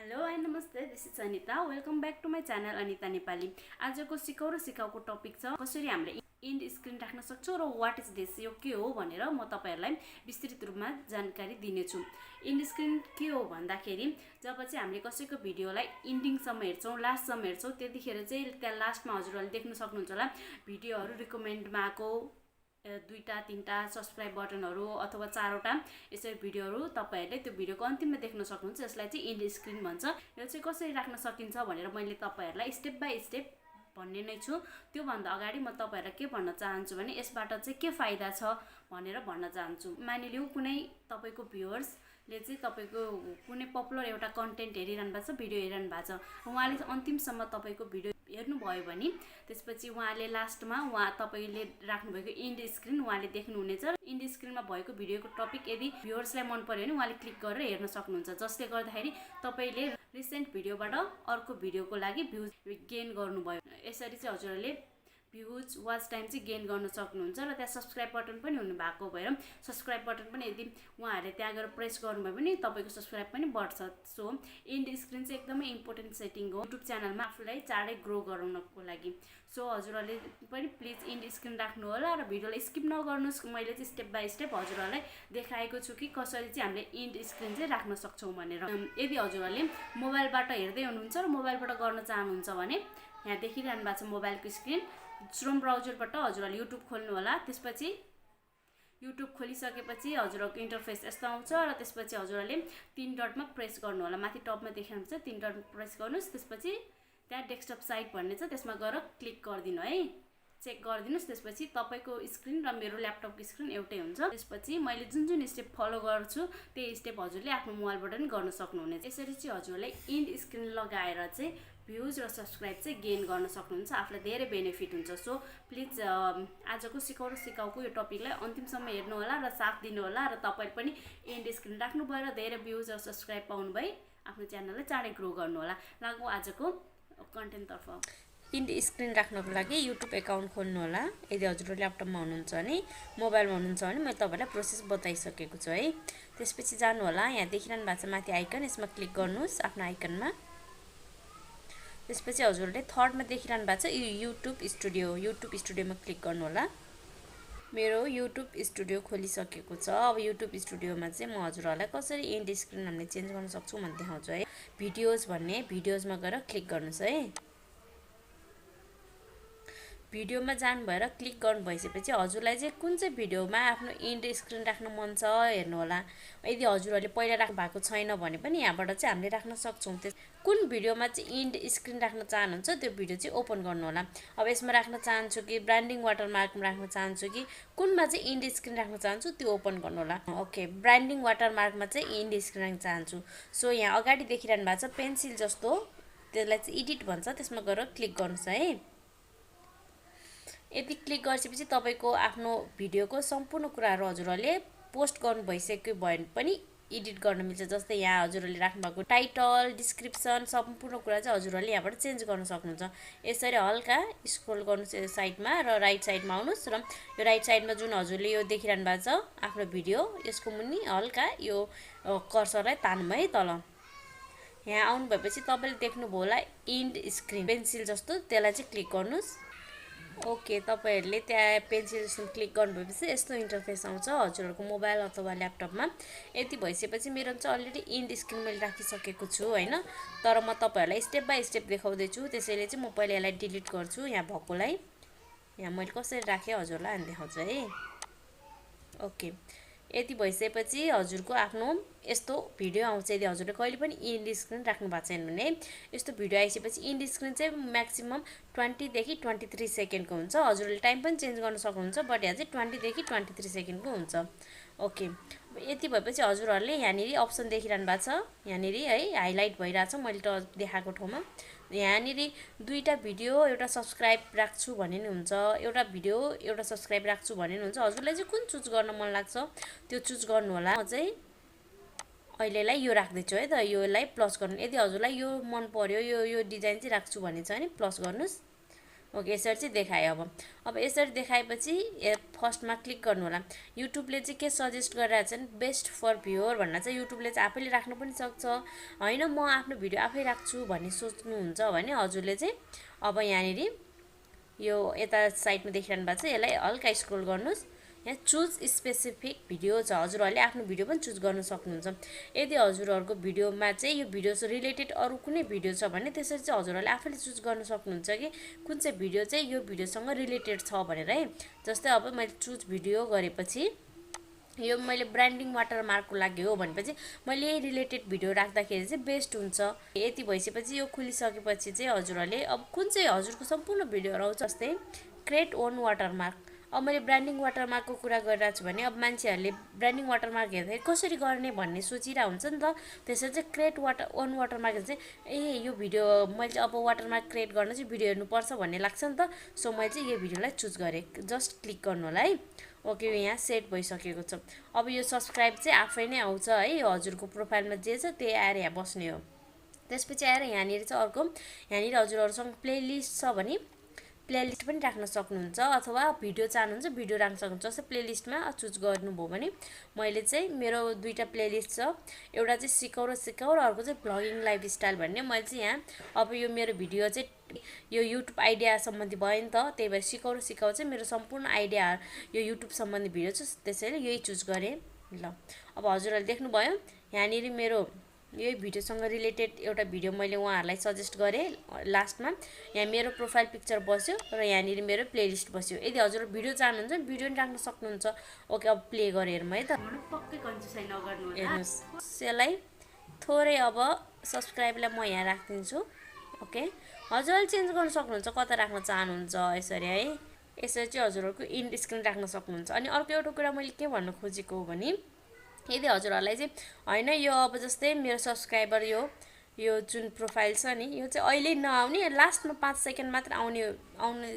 Hello and Namaste, this is aNITA. Welcome back to my channel aNITA Nepali. आजको सिकाउ र सिकाउको topic छ कसरी हामीले इन्ड स्क्रिन राख्न सक्छौं र व्हाट इज दिस यो के हो भनेर म तपाईहरुलाई विस्तृत रूपमा जानकारी दिनेछु। इन्ड स्क्रिन के हो भन्दाखेरि जब चाहिँ हामीले कसैको भिडियोलाई इन्डिङ सम्म हेर्छौं, लास्ट सम्म हेर्छौं, त्यतिखेर चाहिँ त्यहाँ लास्टमा हजुरहरुले देख्न सक्नुहुन्छ होला भिडियोहरु रिकमेन्डमा आको दुईटा तीनटा सब्स्क्राइब बटनहरु अथवा चारवटा यसरी भिडियोहरु तपाईहरुले त्यो भिडियोको अन्तिममा देख्न सक्नुहुन्छ। यसलाई चाहिँ इन्ड स्क्रिन भन्छ। यो चाहिँ कसरी राख्न सकिन्छ भनेर मैले तपाईहरुलाई स्टेप बाइ स्टेप भन्ने नै छु। त्यो भन्दा अगाडि म तपाईहरुलाई के भन्न चाहन्छु भने यसबाट चाहिँ के फाइदा छ भनेर भन्न चाहन्छु। मानिलिऊ कुनै तपाईको भ्युअर्सले चाहिँ तपाईको कुनै पपुलर एउटा कन्टेन्ट हेरिरहनु भएको छ, भिडियो हेरिरहनु भएको छ, उहाँले अन्तिमसम्म तपाईको भिडियो हेर्नु भयो भने त्यसपछि उहाँले लास्टमा तपाईले राख्नु भएको इन्ड स्क्रिन उहाँले देख्नु हुनेछ। इन्ड स्क्रिनमा भएको भिडियोको टपिक यदि भ्युअर्सलाई मन पर्यो भने उहाँले क्लिक गरेर हेर्न सक्नुहुन्छ, जसले गर्दाखेरि तपाईले रिसेन्ट भिडियोबाट अर्को भिडियोको लागि भ्युज गेन गर्नुभयो। यसरी चाहिँ हजुरहरुले भ्युज वाच टाइम चाहिँ गेन गर्न सक्नुहुन्छ र त्यहाँ सब्स्क्राइब बटन पनि हुनु भएको भएर सब्स्क्राइब बटन पनि यदि उहाँहरुले त्यहाँ गएर प्रेस गर्नुभयो भने तपाईको सब्स्क्राइब पनि बढ्छ। सो इन्ड स्क्रिन चाहिँ एकदमै इम्पोर्टेन्ट सेटिङ हो युट्युब च्यानलमा आफुलाई चाँडै ग्रो गराउनको लागि। सो हजुरहरुले पनि प्लिज इन्ड स्क्रिन राख्नु होला र भिडियोलाई स्किप नगर्नुस्। मैले चाहिँ स्टेप बाइ स्टेप हजुरहरुलाई देखाएको छु कि कसरी चाहिँ हामीले इन्ड स्क्रिन चाहिँ राख्न सक्छौं भनेर। यदि हजुरहरुले मोबाइलबाट हेर्दै हुनुहुन्छ र मोबाइलबाट गर्न चाहनुहुन्छ भने यहाँ देखिरहनु भएको छ मोबाइलको स्क्रिन। क्रोम ब्राउजरबाट हजुरहरुले युट्युब खोल्नु होला। त्यसपछि युट्युब खोलिसकेपछि हजुरहरुको इन्टरफेस यस्तो आउँछ र त्यसपछि हजुरहरुले तीन डटमा प्रेस गर्नु होला। माथि टपमा देखाउनुहुन्छ तीन डटमा प्रेस गर्नुस्। त्यसपछि त्यहाँ डेस्कटप साइट भन्ने छ, त्यसमा गएर क्लिक गर्दिनु है, चेक गरिदिनुस्। त्यसपछि तपाईको स्क्रिन र मेरो ल्यापटपको स्क्रिन एउटै हुन्छ। त्यसपछि मैले जुन स्टेप फलो गर्छु त्यही स्टेप हजुरले आफ्नो मोबाइलबाट पनि गर्न सक्नुहुनेछ। यसरी चाहिँ हजुरले इन्ड स्क्रिन लगाएर चाहिँ भ्युज र सब्स्क्राइब चाहिँ गेन गर्न सक्नुहुन्छ। आफुलाई धेरै बेनिफिट हुन्छ। सो प्लिज आजको सिकाउ र सिकाउको यो टपिकलाई अन्तिमसम्म हेर्नु होला र साथ दिनु होला र तपाईले पनि इन्ड स्क्रिन राख्नु भयो र धेरै भ्युज र सब्स्क्राइब पाउनु भई आफ्नो च्यानललाई चाँडै ग्रो गर्नु होला। लागौ आजको कन्टेन्ट तर्फ। इन्ड स्क्रिन राख्नको लागि युट्युब एकाउन्ट खोल्नु होला। यदि हजुरले ल्यापटपमा हुनुहुन्छ भने, मोबाइलमा हुनुहुन्छ भने मैले तपाईलाई प्रोसेस बताइसकेको छु है। त्यसपछि जानु होला, यहाँ देखिरहनु भएको छ माथि आइकन, यसमा क्लिक गर्नुस् आफ्नो आइकनमा। त्यसपछि हजुरले थर्डमा देखिरहनु भएको छ युट्युब स्टुडियोमा क्लिक गर्नु होला। मेरो युट्युब स्टुडियो खोलिसकेको छ। अब युट्युब स्टुडियोमा चाहिँ म हजुरहरुलाई कसरी इन्ड स्क्रिन हामीले चेन्ज गर्न सक्छौं भन्ने देखाउँछु है। भिडियोजमा गएर क्लिक गर्नुस् है। भिडियोमा जानु भएर क्लिक गर्नु भइसकेपछि हजुरलाई चाहिँ कुन चाहिँ भिडियोमा आफ्नो इन्ड स्क्रिन राख्न मन छ हेर्नु होला। यदि हजुरहरुले पहिला राख्नु भएको छैन भने पनि यहाँबाट चाहिँ हामीले राख्न सक्छौं। कुन भिडियोमा चाहिँ इन्ड स्क्रिन राख्न चाहनुहुन्छ त्यो भिडियो चाहिँ ओपन गर्नु होला। अब यसमा राख्न चाहन्छु कि ब्रान्डिङ वाटरमार्कमा राख्न चाहन्छु कि कुनमा चाहिँ इन्ड स्क्रिन राख्न चाहन्छु त्यो ओपन गर्नु होला। ओके, ब्रान्डिङ वाटरमार्कमा चाहिँ इन्ड स्क्रिन राख्न चाहन्छु। सो यहाँ अगाडि देखिरहनु भएको छ पेन्सिल जस्तो, त्यसलाई चाहिँ एडिट भन्छ, त्यसमा गएर क्लिक गर्नुस् है। यदि क्लिक गरेपछि तपाईको आफ्नो भिडियोको सम्पूर्ण कुराहरु हजुरहरुले पोस्ट गर्नु भइसक्यो भने पनि एडिट गर्न मिल्छ। जस्तै यहाँ हजुरहरुले राख्नु भएको टाइटल, डिस्क्रिप्सन सम्पूर्ण कुरा चाहिँ हजुरहरुले यहाँबाट चेन्ज गर्न सक्नुहुन्छ। यसरी हल्का स्क्रोल गर्नुस् साइडमा र राइट साइडमा आउनुस् र यो राइट साइडमा जुन हजुरले यो देखिरहनु भएको छ आफ्नो भिडियो, यसको मुनि हल्का यो कर्सरलाई तान्नु है तल। यहाँ आउनु भएपछि तपाईले देख्नुभयो होला इन्ड स्क्रिन पेन्सिल जस्तो, त्यसलाई चाहिँ क्लिक गर्नुस्। ओके, तपाईहरुले त्यहाँ पेन्सिल क्लिक गर्नुभएपछि यस्तो इन्टरफेस आउँछ हजुरहरुको मोबाइल अथवा ल्यापटपमा। यति भइसकेपछि मेरो चाहिँ अलरेडी इन्ड स्क्रिन मैले राखिसकेको छु हैन, तर म तपाईहरुलाई स्टेप बाइ स्टेप देखाउँदै छु। त्यसैले चाहिँ म पहिला यसलाई डिलिट गर्छु, यहाँ भएकोलाई। यहाँ मैले कसरी राखे हजुरलाई अनि देखाउँछु है। ओके, यति भइसकेपछि हजुरको आफ्नो यस्तो भिडियो आउँछ। यदि हजुरले कहिले पनि इन्ड स्क्रिन राख्नु भएको छैन भने यस्तो भिडियो आइसकेपछि इन्ड स्क्रिन चाहिँ म्याक्सिमम 20 देखि 23 सेकेन्डको हुन्छ। हजुरले टाइम पनि चेन्ज गर्न सक्नुहुन्छ, बट यहाँ चाहिँ 20 देखि 23 सेकेन्डको हुन्छ। ओके, यति भएपछि हजुरहरुले यहाँनिर अप्सन देखिरहनु भएको छ, यहाँनिर है हाइलाइट भइरहेछ मैले देखाएको ठाउँमा। यहाँनिर दुईटा भिडियो एउटा सब्स्क्राइब राख्छु भन्ने नि हुन्छ, एउटा भिडियो एउटा सब्स्क्राइब राख्छु भन्ने नि हुन्छ। हजुरलाई चाहिँ कुन चुज गर्न मन लाग्छ त्यो चुज गर्नु होला। म चाहिँ अहिलेलाई यो राख्दै छु है त, योलाई प्लस गर्नु। यदि हजुरलाई यो मन पर्यो, यो डिजाइन चाहिँ राख्छु भन्ने छ भने प्लस गर्नुस्। ओके यसरी चाहिँ देखाएँ। अब यसरी देखाएपछि फर्स्टमा क्लिक गर्नु होला। युट्युबले चाहिँ के सजेस्ट गरिरहेको छ भने बेस्ट फर भ्युअर भन्न चाहिँ युट्युबले चाहिँ आफैले राख्नु पनि सक्छ, होइन म आफ्नो भिडियो आफै राख्छु भन्ने सोच्नुहुन्छ भने हजुरले चाहिँ अब यहाँनिर यो यता साइडमा देखिरहनु भएको छ, यसलाई हल्का स्क्रोल गर्नुहोस्। यहाँ चुज स्पेसिफिक भिडियो छ, हजुरहरूले आफ्नो भिडियो पनि चुज गर्न सक्नुहुन्छ। यदि हजुरहरूको भिडियोमा चाहिँ यो भिडियो रिलेटेड अरू कुनै भिडियो छ भने त्यसरी चाहिँ हजुरहरूले आफैले चुज गर्न सक्नुहुन्छ कि कुन चाहिँ भिडियो चाहिँ यो भिडियोसँग रिलेटेड छ भनेर है। जस्तै अब मैले चुज भिडियो गरेपछि यो मैले ब्रान्डिङ वाटरमार्कको लागि हो भनेपछि मैले यही रिलेटेड भिडियो राख्दाखेरि चाहिँ बेस्ट हुन्छ। यति भइसकेपछि यो खुलिसकेपछि चाहिँ हजुरहरूले अब कुन चाहिँ हजुरको सम्पूर्ण भिडियोहरू आउँछ, जस्तै क्रिएट ओन वाटरमार्क। अब मैले ब्रान्डिङ वाटरमार्कको कुरा गरिरहेको छु भने अब मान्छेहरूले ब्रान्डिङ वाटरमार्क हेर्दाखेरि कसरी गर्ने भन्ने सोचिरहेको हुन्छ नि त। त्यसरी चाहिँ क्रिएट ओन वाटरमार्क चाहिँ यो भिडियो मैले चाहिँ अब वाटरमार्क क्रिएट गर्न चाहिँ भिडियो हेर्नुपर्छ भन्ने लाग्छ नि त। सो मैले चाहिँ यो भिडियोलाई चुज गरेँ, जस्ट क्लिक गर्नु होला है। ओके यहाँ सेट भइसकेको छ। अब यो सब्सक्राइब चाहिँ आफै नै आउँछ है, हजुरको प्रोफाइलमा जे छ त्यही आएर यहाँ बस्ने हो। त्यसपछि आएर यहाँनिर चाहिँ अर्को यहाँनिर हजुरहरूसँग प्लेलिस्ट छ भने प्लेलिस्ट पनि राख्न सक्नुहुन्छ, अथवा भिडियो चाहनुहुन्छ भिडियो राख्न सक्नुहुन्छ। जस्तै प्लेलिस्टमा चुज गर्नुभयो भने मैले चाहिँ मेरो दुईवटा प्लेलिस्ट छ, एउटा चाहिँ सिकाउ र अर्को चाहिँ भ्लगिङ लाइफस्टाइल भन्ने। मैले चाहिँ यहाँ अब यो मेरो भिडियो चाहिँ यो युट्युब आइडिया सम्बन्धी भयो नि त, त्यही भएर सिकाउ चाहिँ मेरो सम्पूर्ण आइडिया यो युट्युब सम्बन्धी भिडियो छ, त्यसैले यही चुज गरेँ। ल अब हजुरहरूले देख्नुभयो यहाँनिर मेरो यही भिडियोसँग रिलेटेड एउटा भिडियो मैले उहाँहरूलाई सजेस्ट गरेँ लास्टमा। यहाँ मेरो प्रोफाइल पिक्चर बस्यो र यहाँनिर मेरो प्लेलिस्ट बस्यो। यदि हजुर भिडियो चाहनुहुन्छ भने भिडियो पनि राख्न सक्नुहुन्छ। ओके अब प्ले गरेँ हेरौँ है त। हेर्नुहोस् यसलाई थोरै अब सब्सक्राइबलाई म यहाँ राखिदिन्छु। ओके हजुरहरूले चेन्ज गर्न सक्नुहुन्छ कता राख्न चाहनुहुन्छ यसरी है। यसरी चाहिँ हजुरहरूको इन्ड स्क्रिन राख्न सक्नुहुन्छ। अनि अर्को एउटा कुरा मैले के भन्न खोजेको हो भने यदि हजुरहरूलाई चाहिँ होइन यो अब जस्तै मेरो सब्सक्राइबर यो जुन प्रोफाइल छ नि यो चाहिँ अहिले नआउने लास्टमा 5 सेकेन्ड मात्र आउने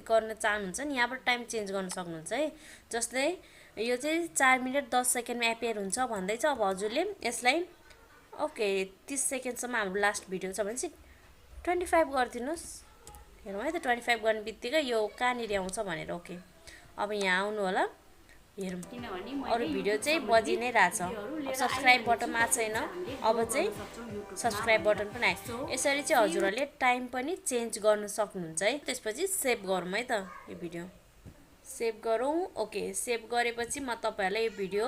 गर्न चाहनुहुन्छ नि यहाँबाट टाइम चेन्ज गर्न सक्नुहुन्छ है। जस्तै यो चाहिँ 4 मिनट 10 सेकेन्डमा एपियर हुन्छ भन्दैछ। अब हजुरले यसलाई ओके 30 सेकेन्डसम्म हाम्रो लास्ट भिडियो छ भने चाहिँ 25 गरिदिनुहोस्। हेरौँ है त 25 गर्ने बित्तिकै यो कहाँनिर आउँछ भनेर। ओके अब यहाँ आउनु होला, हेरौँ अरू भिडियो चाहिँ बजि नै रहेछ। अब सब्सक्राइब बटन आएको छैन, अब चाहिँ सब्सक्राइब बटन पनि आयो। यसरी चाहिँ हजुरहरूले टाइम पनि चेन्ज गर्न सक्नुहुन्छ है। त्यसपछि सेभ गरौँ है त, यो भिडियो सेभ गरौँ। ओके सेभ गरेपछि म तपाईँहरूलाई यो भिडियो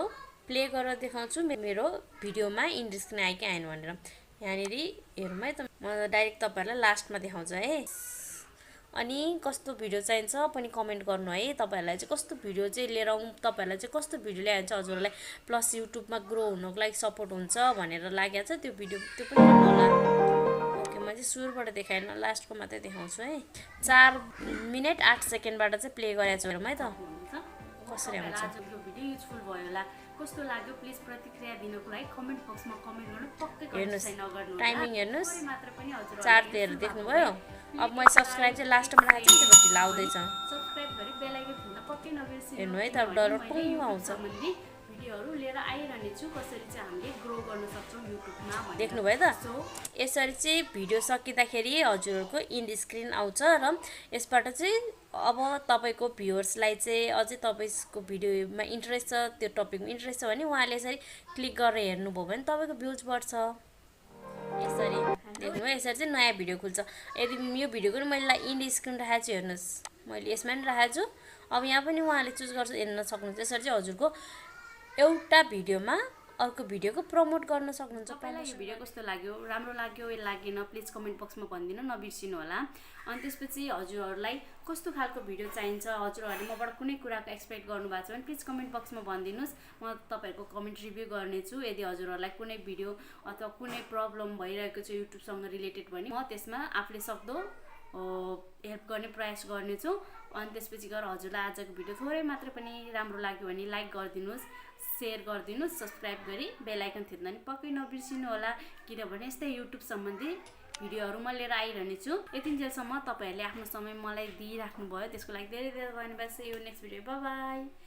प्ले गरेर देखाउँछु मेरो भिडियोमा इन्ड स्क्रिन आयो कि आएन भनेर। यहाँनिर हेरौँ है त, म डाइरेक्ट तपाईँहरूलाई लास्टमा देखाउँछु है। अनि कस्तो भिडियो चाहिन्छ पनि कमेन्ट गर्नु है। तपाईँहरूलाई चाहिँ कस्तो भिडियो चाहिँ लिएर आउँ, तपाईँहरूलाई चाहिँ कस्तो भिडियो ल्याइन्छ हजुरहरूलाई प्लस युट्युबमा ग्रो हुनुको लागि सपोर्ट हुन्छ भनेर लागेको छ त्यो भिडियो त्यो पनि गर्नु होला। ओके म चाहिँ सुरुबाट देखाएन, लास्टको मात्रै देखाउँछु है। 4 मिनट 8 सेकेन्डबाट चाहिँ प्ले गरेको छु है त कसरी आउँछ। भिडियो युजफुल भयो होला, कस्तो लाग्यो प्लिज प्रतिक्रिया दिनको लागि कमेन्ट बक्समा कमेन्ट गर्नु पक्कै हेर्नुहोस्। टाइमिङ हेर्नुहोस् 4:13 देख्नुभयो। अब मैले सब्सक्राइब चाहिँ लास्टमा राखेको छु त्यो ढिलो आउँदैछ। सब्सक्राइब गरी बेल आइकन थिच्न पक्कै नबिर्सिनु। हेर्नु है त डर टुङ आउँछ। भिडियोहरू लिएर आइरहने छु कसरी चाहिँ हामीले ग्रो गर्न सक्छौँ युट्युबमा। देख्नुभयो त यसरी चाहिँ भिडियो सकिँदाखेरि हजुरहरूको इन्ड स्क्रिन आउँछ र यसबाट चाहिँ अब तपाईँको भ्युअर्सलाई चाहिँ अझै तपाईँको भिडियोमा इन्ट्रेस्ट छ, त्यो टपिकमा इन्ट्रेस्ट छ भने उहाँले यसरी क्लिक गरेर हेर्नुभयो भने तपाईँको भ्युज बढ्छ। यसरी देख्नुभयो यसरी चाहिँ नयाँ भिडियो खुल्छ। यदि यो भिडियोको पनि मैले इन्ड स्क्रिन राखेको छु हेर्नुहोस्, मैले यसमा पनि राखेको छु। अब यहाँ पनि उहाँले चुज गर्छ हेर्न सक्नुहुन्छ। यसरी चाहिँ हजुरको एउटा भिडियोमा अर्को भिडियोको प्रमोट गर्न सक्नुहुन्छ। पहिला यो भिडियो कस्तो लाग्यो, राम्रो लाग्यो या लागेन प्लिज कमेन्ट बक्समा भनिदिनु नबिर्सिनु होला। अनि त्यसपछि हजुरहरूलाई कस्तो खालको भिडियो चाहिन्छ, हजुरहरूले मबाट कुनै कुराको एक्सपेक्ट गर्नुभएको छ भने प्लिज कमेन्ट बक्समा भनिदिनुहोस्। म तपाईँहरूको कमेन्ट रिभ्यू गर्नेछु। यदि हजुरहरूलाई कुनै भिडियो अथवा कुनै प्रब्लम भइरहेको छ युट्युबसँग रिलेटेड भने म त्यसमा आफूले सक्दो हेल्प गर्ने प्रयास गर्नेछु। अनि त्यसपछि गएर हजुरलाई आजको भिडियो थोरै मात्र पनि राम्रो लाग्यो भने लाइक गरिदिनुहोस्, सेयर गरिदिनुहोस्, सब्सक्राइब गरी बेल आइकन थिच्न नि पक्कै नबिर्सिनु होला, किनभने यस्तै युट्युब सम्बन्धी भिडियोहरू म लिएर आइरहनेछु। यतिन्जेलसम्म तपाईँहरूले आफ्नो समय मलाई दिइराख्नु भयो त्यसको लागि धेरै धेरै धन्यवाद छ। यो नेक्स्ट भिडियो बाई बाई।